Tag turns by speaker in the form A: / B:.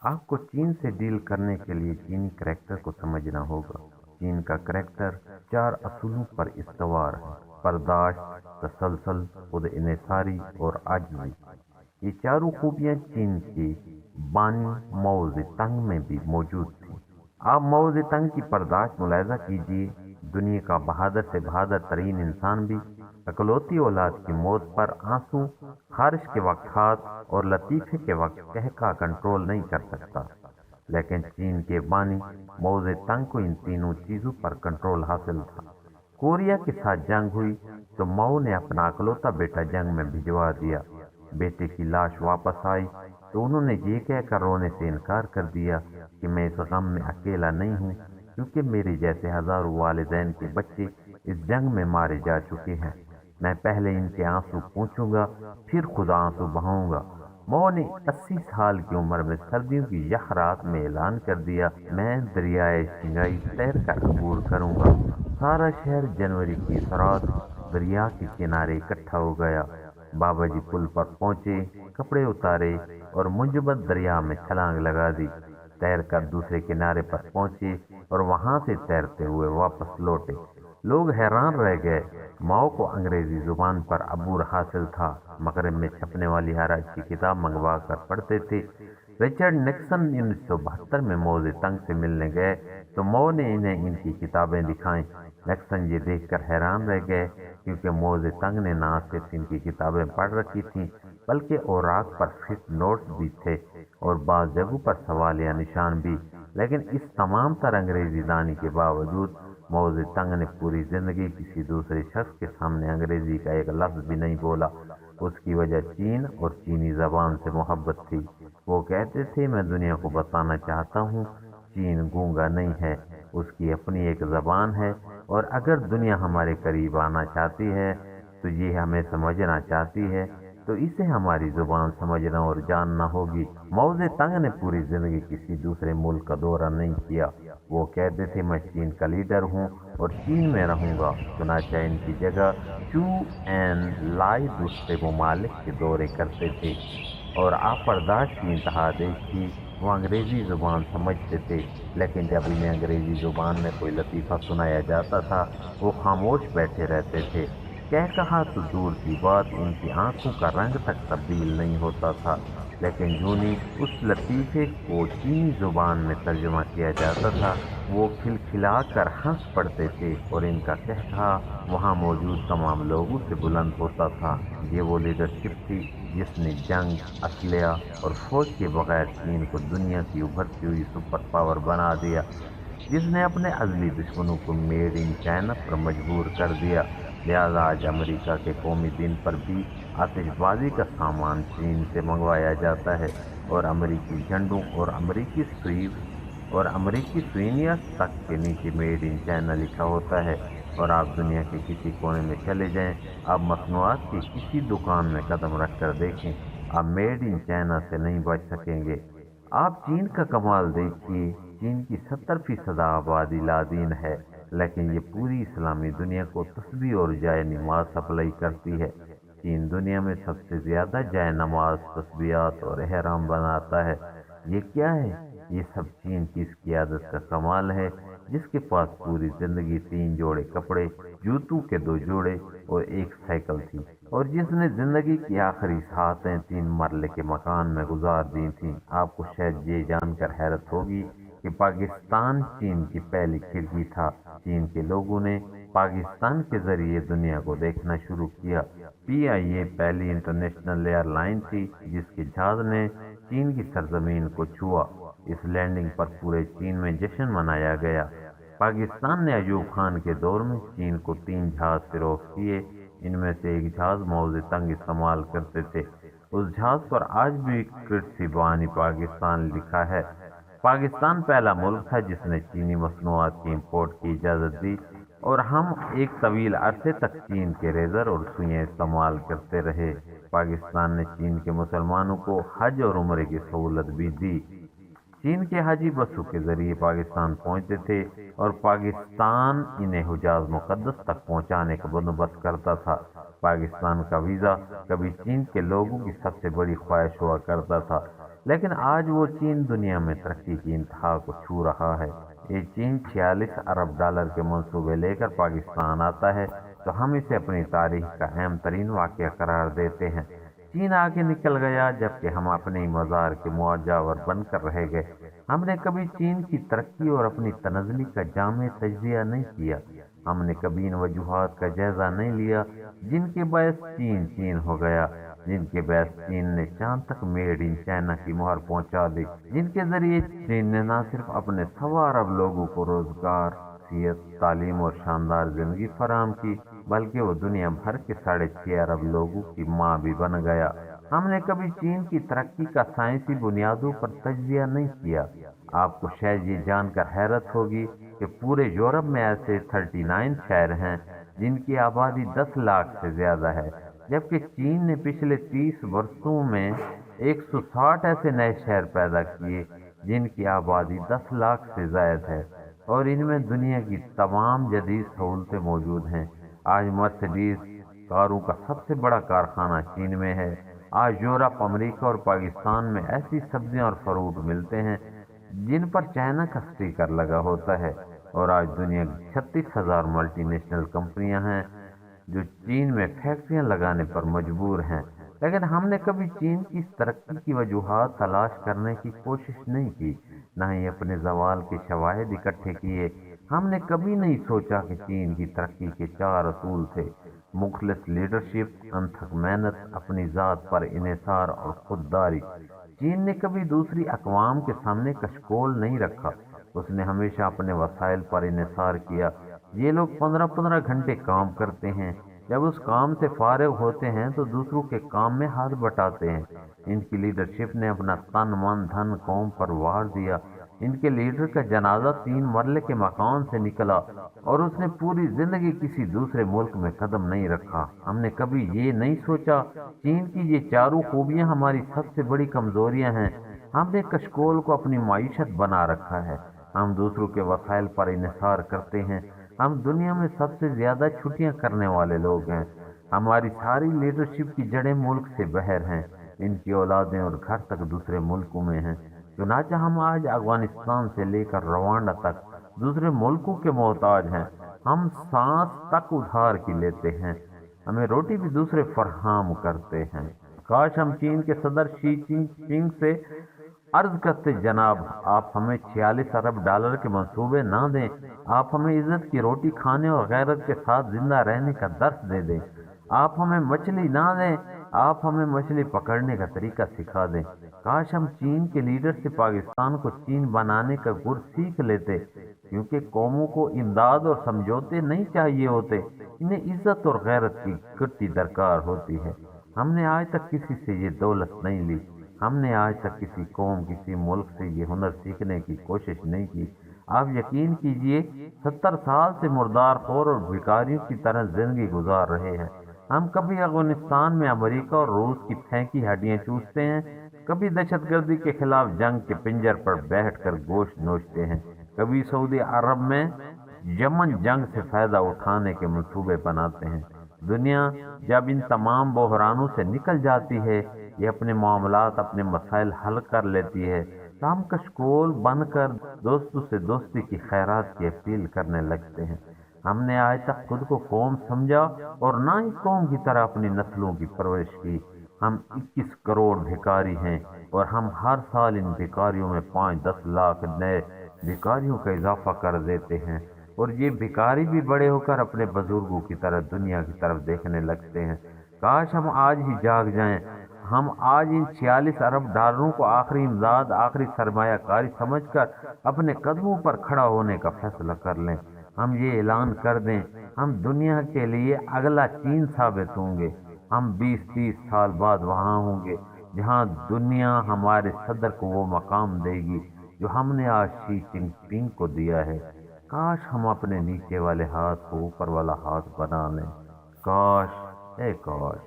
A: آپ کو چین سے ڈیل کرنے کے لیے چینی کریکٹر کو سمجھنا ہوگا۔ چین کا کریکٹر 4 اصولوں پر استوار ہے: برداشت، تسلسل، خود انحصاری اور عاجزی۔ یہ چاروں خوبیاں چین کے بانی ماؤ زیدونگ میں بھی موجود تھیں۔ آپ ماؤ زیدونگ کی برداشت ملاحظہ کیجیے۔ دنیا کا بہادر سے بہادر ترین انسان بھی اکلوتی اولاد کی موت پر آنسو، خارش کے وقت ہاتھ اور لطیفے کے وقت قہقہ کنٹرول نہیں کر سکتا، لیکن چین کے بانی ماؤ زیدونگ کو ان تینوں چیزوں پر کنٹرول حاصل تھا۔ کوریا کے ساتھ جنگ ہوئی تو ماؤ نے اپنا اکلوتا بیٹا جنگ میں بھجوا دیا۔ بیٹے کی لاش واپس آئی تو انہوں نے یہ کہہ کر رونے سے انکار کر دیا کہ میں اس غم میں اکیلا نہیں ہوں، کیونکہ میرے جیسے ہزاروں والدین کے بچے اس جنگ میں مارے جا چکے ہیں۔ میں پہلے ان کے آنسو پوچھوں گا، پھر خود آنسو بہاؤں گا۔ ماؤ نے 80 سال کی عمر میں سردیوں کی یخ رات میں اعلان کر دیا، میں دریائے شنگائی تیر کر عبور کروں گا۔ سارا شہر جنوری کی اس رات دریا کے کنارے اکٹھا ہو گیا۔ بابا جی پل پر پہنچے، کپڑے اتارے اور منجمد دریا میں چھلانگ لگا دی۔ تیر کر دوسرے کنارے پر پہنچے اور وہاں سے تیرتے ہوئے واپس لوٹے۔ لوگ حیران رہ گئے۔ ماؤ کو انگریزی زبان پر عبور حاصل تھا، مغرب میں چھپنے والی ہر اچھی کتاب منگوا کر پڑھتے تھے۔ رچرڈ نکسن 1972 میں ماؤ زیدونگ سے ملنے گئے تو ماؤ نے انہیں ان کی کتابیں دکھائیں۔ نکسن یہ دیکھ کر حیران رہ گئے، کیونکہ ماؤ زیدونگ نے نہ صرف ان کی کتابیں پڑھ رکھی تھیں بلکہ اوراق پر فٹ نوٹس بھی تھے اور بعض جگہوں پر سوالیہ نشان بھی۔ لیکن اس تمام تر انگریزی دانی کے باوجود ماؤ زیدونگ نے پوری زندگی کسی دوسرے شخص کے سامنے انگریزی کا ایک لفظ بھی نہیں بولا۔ اس کی وجہ چین اور چینی زبان سے محبت تھی۔ وہ کہتے تھے، میں دنیا کو بتانا چاہتا ہوں چین گونگا نہیں ہے، اس کی اپنی ایک زبان ہے، اور اگر دنیا ہمارے قریب آنا چاہتی ہے تو یہ ہمیں سمجھنا چاہتی ہے تو اسے ہماری زبان سمجھنا اور جاننا ہوگی۔ ماؤ زیدونگ نے پوری زندگی کسی دوسرے ملک کا دورہ نہیں کیا۔ وہ کہتے تھے، میں چین کا لیڈر ہوں اور چین میں رہوں گا۔ چنانچہ ان کی جگہ چو این لائی دوسرے ممالک کے دورے کرتے تھے اور آپ برداشت کی انتہا دیکھی۔ وہ انگریزی زبان سمجھتے تھے، لیکن جب انہیں انگریزی زبان میں کوئی لطیفہ سنایا جاتا تھا وہ خاموش بیٹھے رہتے تھے۔ کہہ کہا تو دور کی بات، ان کی آنکھوں کا رنگ تک تبدیل نہیں ہوتا تھا، لیکن یوں ہی اس لطیفے کو چینی زبان میں ترجمہ کیا جاتا تھا۔ وہ کھلکھلا کر ہنس پڑتے تھے اور ان کا قہقہا وہاں موجود تمام لوگوں سے بلند ہوتا تھا۔ یہ وہ لیڈرشپ تھی جس نے جنگ، اسلحہ اور فوج کے بغیر چین کو دنیا کی ابھرتی ہوئی سپر پاور بنا دیا، جس نے اپنے ازلی دشمنوں کو میڈ ان چائنا پر مجبور کر دیا۔ لہذا آج امریکہ کے قومی دن پر بھی آتش بازی کا سامان چین سے منگوایا جاتا ہے، اور امریکی جھنڈوں اور امریکی سوئیٹس اور امریکی سوینئرز تک کے نیچے میڈ ان چائنا لکھا ہوتا ہے۔ اور آپ دنیا کے کسی کونے میں چلے جائیں، آپ مصنوعات کی کسی دکان میں قدم رکھ کر دیکھیں، آپ میڈ ان چائنا سے نہیں بچ سکیں گے۔ آپ چین کا کمال دیکھیے، چین کی 70% آبادی لادین ہے، لیکن یہ پوری اسلامی دنیا کو تسبیح اور جائے نماز سپلائی کرتی ہے۔ چین دنیا میں سب سے زیادہ جائے نماز، تسبیحات اور احرام بناتا ہے۔ یہ کیا ہے؟ یہ سب چین کی اس قیادت کا کمال ہے جس کے پاس پوری زندگی 3 جوڑے کپڑے، جوتوں کے 2 جوڑے اور ایک سائیکل تھی، اور جس نے زندگی کی آخری ساعتیں 3 مرلے کے مکان میں گزار دی تھیں۔ آپ کو شاید یہ جان کر حیرت ہوگی کہ پاکستان چین کی پہلی کھڑکی تھا۔ چین کے لوگوں نے پاکستان کے ذریعے دنیا کو دیکھنا شروع کیا۔ PIA پہلی انٹرنیشنل ایئر لائن تھی جس کے جہاز نے چین کی سرزمین کو چھوا۔ اس لینڈنگ پر پورے چین میں جشن منایا گیا۔ پاکستان نے ایوب خان کے دور میں چین کو 3 جہاز فروخت کیے، ان میں سے ایک جہاز ماؤ زیدونگ استعمال کرتے تھے۔ اس جہاز پر آج بھی کرٹسی بانی پاکستان لکھا ہے۔ پاکستان پہلا ملک تھا جس نے چینی مصنوعات کی امپورٹ کی اجازت دی، اور ہم ایک طویل عرصے تک چین کے ریزر اور سوئیاں استعمال کرتے رہے۔ پاکستان نے چین کے مسلمانوں کو حج اور عمرے کی سہولت بھی دی۔ چین کے حاجی بسوں کے ذریعے پاکستان پہنچتے تھے اور پاکستان انہیں حجاز مقدس تک پہنچانے کا بندوبست کرتا تھا۔ پاکستان کا ویزا کبھی چین کے لوگوں کی سب سے بڑی خواہش ہوا کرتا تھا۔ لیکن آج وہ چین دنیا میں ترقی کی انتہا کو چھو رہا ہے۔ یہ چین 46 ارب ڈالر کے منصوبے لے کر پاکستان آتا ہے تو ہم اسے اپنی تاریخ کا اہم ترین واقعہ قرار دیتے ہیں۔ چین آگے نکل گیا جبکہ ہم اپنے مزار کے معجزہ بن کر رہ گئے۔ ہم نے کبھی چین کی ترقی اور اپنی تنزلی کا جامع تجزیہ نہیں کیا۔ ہم نے کبھی ان وجوہات کا جائزہ نہیں لیا جن کے باعث چین چین ہو گیا، جن کے باعث چین نے چاند تک میڈ ان چائنا کی مہر پہنچا دی، جن کے ذریعے چین نے نہ صرف اپنے 100 ارب لوگوں کو روزگار، صحت، تعلیم اور شاندار زندگی فراہم کی، بلکہ وہ دنیا بھر کے 6.5 ارب لوگوں کی ماں بھی بن گیا۔ ہم نے کبھی چین کی ترقی کا سائنسی بنیادوں پر تجزیہ نہیں کیا۔ آپ کو شاید یہ جان کر حیرت ہوگی کہ پورے یورپ میں ایسے 39 شہر ہیں جن کی آبادی 10 لاکھ سے زیادہ ہے، جبکہ چین نے پچھلے 30 برسوں میں 160 ایسے نئے شہر پیدا کیے جن کی آبادی 10 لاکھ سے زائد ہے، اور ان میں دنیا کی تمام جدید سہولتیں موجود ہیں۔ آج مرسڈیز کاروں کا سب سے بڑا کارخانہ چین میں ہے۔ آج یورپ، امریکہ اور پاکستان میں ایسی سبزیاں اور فروٹ ملتے ہیں جن پر چائنا کا سٹیکر لگا ہوتا ہے، اور آج دنیا کی 36,000 ملٹی نیشنل کمپنیاں ہیں جو چین میں فیکٹریاں لگانے پر مجبور ہیں۔ لیکن ہم نے کبھی چین کی اس ترقی کی وجوہات تلاش کرنے کی کوشش نہیں کی، نہ ہی اپنے زوال کے شواہد اکٹھے کیے۔ ہم نے کبھی نہیں سوچا کہ چین کی ترقی کے 4 اصول تھے: مخلص لیڈرشپ، انتھک محنت، اپنی ذات پر انحصار اور خودداری۔ چین نے کبھی دوسری اقوام کے سامنے کشکول نہیں رکھا، اس نے ہمیشہ اپنے وسائل پر انحصار کیا۔ یہ لوگ 15 گھنٹے کام کرتے ہیں، جب اس کام سے فارغ ہوتے ہیں تو دوسروں کے کام میں ہاتھ بٹاتے ہیں۔ ان کی لیڈرشپ نے اپنا تن من دھن قوم پر وار دیا۔ ان کے لیڈر کا جنازہ 3 مرلے کے مکان سے نکلا اور اس نے پوری زندگی کسی دوسرے ملک میں قدم نہیں رکھا۔ ہم نے کبھی یہ نہیں سوچا چین کی یہ چاروں خوبیاں ہماری سب سے بڑی کمزوریاں ہیں۔ ہم نے کشکول کو اپنی معیشت بنا رکھا ہے، ہم دوسروں کے وسائل پر انحصار کرتے ہیں، ہم دنیا میں سب سے زیادہ چھٹیاں کرنے والے لوگ ہیں۔ ہماری ساری لیڈرشپ کی جڑیں ملک سے باہر ہیں، ان کی اولادیں اور گھر تک دوسرے ملکوں میں ہیں۔ چنانچہ ہم آج افغانستان سے لے کر روانڈا تک دوسرے ملکوں کے محتاج ہیں۔ ہم سانس تک ادھار کی لیتے ہیں، ہمیں روٹی بھی دوسرے فراہم کرتے ہیں۔ کاش ہم چین کے صدر شی جن پنگ سے عرض کرتے: جناب، آپ ہمیں 46 ارب ڈالر کے منصوبے نہ دیں، آپ ہمیں عزت کی روٹی کھانے اور غیرت کے ساتھ زندہ رہنے کا درس دے دیں۔ آپ ہمیں مچھلی نہ دیں، آپ ہمیں مچھلی پکڑنے کا طریقہ سکھا دیں۔ کاش ہم چین کے لیڈر سے پاکستان کو چین بنانے کا گر سیکھ لیتے، کیونکہ قوموں کو امداد اور سمجھوتے نہیں چاہیے ہوتے، انہیں عزت اور غیرت کی گٹی درکار ہوتی ہے۔ ہم نے آج تک کسی سے یہ دولت نہیں لی، ہم نے آج تک کسی قوم، کسی ملک سے یہ ہنر سیکھنے کی کوشش نہیں کی۔ آپ یقین کیجئے 70 سال سے مردار خور اور بھکاریوں کی طرح زندگی گزار رہے ہیں۔ ہم کبھی افغانستان میں امریکہ اور روس کی پھینکی ہڈیاں چوستے ہیں، کبھی دہشت گردی کے خلاف جنگ کے پنجر پر بیٹھ کر گوشت نوچتے ہیں، کبھی سعودی عرب میں یمن جنگ سے فائدہ اٹھانے کے منصوبے بناتے ہیں۔ دنیا جب ان تمام بحرانوں سے نکل جاتی ہے، یہ اپنے معاملات، اپنے مسائل حل کر لیتی ہے، تو ہم کشکول بن کر دوستوں سے دوستی کی خیرات کی اپیل کرنے لگتے ہیں۔ ہم نے آج تک خود کو قوم سمجھا اور نہ ہی قوم کی طرح اپنی نسلوں کی پرورش کی۔ ہم 21 کروڑ بھکاری ہیں اور ہم ہر سال ان بھکاریوں میں 5-10 لاکھ نئے بھکاریوں کا اضافہ کر دیتے ہیں، اور یہ بھکاری بھی بڑے ہو کر اپنے بزرگوں کی طرح دنیا کی طرف دیکھنے لگتے ہیں۔ کاش ہم آج ہی جاگ جائیں، ہم آج ان 46 ارب ڈالروں کو آخری امداد، آخری سرمایہ کاری سمجھ کر اپنے قدموں پر کھڑا ہونے کا فیصلہ کر لیں۔ ہم یہ اعلان کر دیں: ہم دنیا کے لیے اگلا چین ثابت ہوں گے۔ ہم 20-30 سال بعد وہاں ہوں گے جہاں دنیا ہمارے صدر کو وہ مقام دے گی جو ہم نے آج شی جن پنگ کو دیا ہے۔ کاش ہم اپنے نیچے والے ہاتھ کو اوپر والا ہاتھ بنا لیں، کاش، اے کاش۔